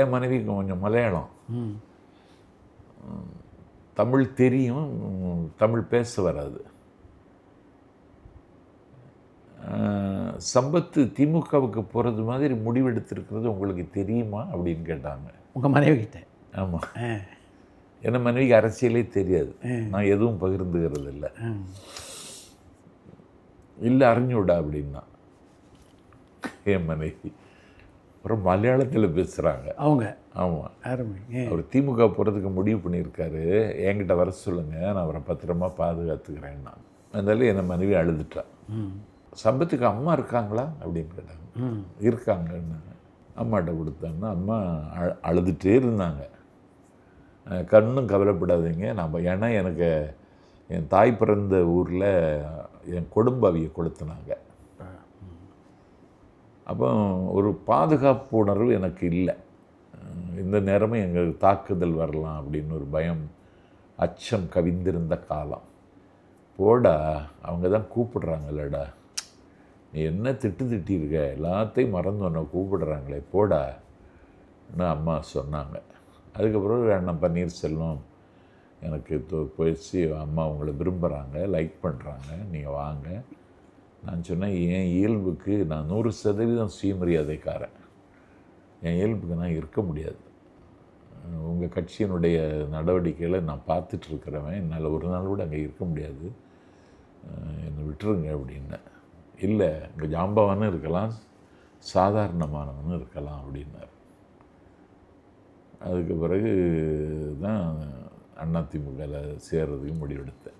என் மனைவி கொஞ்சம் மலையாளம், தமிழ் தெரியும், தமிழ் பேச வராது. சம்பத்து திமுகவுக்கு போகிறது மாதிரி முடிவெடுத்திருக்கிறது உங்களுக்கு தெரியுமா அப்படின்னு கேட்டாங்க. உங்கள் மனைவி கிட்ட? ஆமாம். என்ன மனைவிக்கு அரசியலே தெரியாது, நான் எதுவும் பகிர்ந்துக்கிறது இல்லை. இல்லை அறிஞ்சுவிடா அப்படின்னா என் மனைவி. அப்புறம் மலையாளத்தில் பேசுகிறாங்க அவங்க. ஆமாம், அவர் திமுக போகிறதுக்கு முடிவு பண்ணியிருக்காரு, என்கிட்ட வர சொல்லுங்கள், நான் அவரை பத்திரமா பாதுகாத்துக்கிறேன்னா. அதனால என் மனைவி அழுதுட்டா. சம்பத்துக்கு அம்மா இருக்காங்களா அப்படின்னு கேட்டாங்க. இருக்காங்கன்னு அம்மாட்ட கொடுத்தாங்கன்னா அம்மா அழுதுகிட்டே இருந்தாங்க. கண்ணும் கவலைப்படாதீங்க, ஏன்னா எனக்கு என் தாய் பிறந்த ஊரில் என் கொடும்பாவியை கொளுத்துனாங்க. அப்போ ஒரு பாதுகாப்பு உணர்வு எனக்கு இல்லை. இந்த நேரமும் எங்களுக்கு தாக்குதல் வரலாம் அப்படின்னு ஒரு பயம், அச்சம் கவிந்திருந்த காலம். போடா, அவங்க தான் கூப்பிடுறாங்கல்லடா, நீ என்ன திட்டிருக்க, எல்லாத்தையும் மறந்து ஒன்று கூப்பிடுறாங்களே போடான்னு அம்மா சொன்னாங்க. அதுக்கப்புறம் அண்ணன் பன்னீர்செல்வம் எனக்கு போயிடுச்சு, அம்மா உங்களை விரும்புகிறாங்க, லைக் பண்ணுறாங்க, நீங்கள் வாங்க. நான் சொன்னேன், என் இயல்புக்கு நான் 100% சுயமரியாதைக்காரன், என் இயல்புக்கு நான் இருக்க முடியாது. உங்கள் கட்சியினுடைய நடவடிக்கைகளை நான் பார்த்துட்ருக்கிறவன், என்னால் ஒரு நாள் கூட அங்கே இருக்க முடியாது, என்னை விட்டுருங்க அப்படின்னேன். இல்லை, இங்கே ஜாம்பவானும் இருக்கலாம், சாதாரணமானவனும் இருக்கலாம் அப்படின்னார். அதுக்கு பிறகு தான் அதிமுகவில் சேர்றதுக்கு முடிவெடுத்தேன்.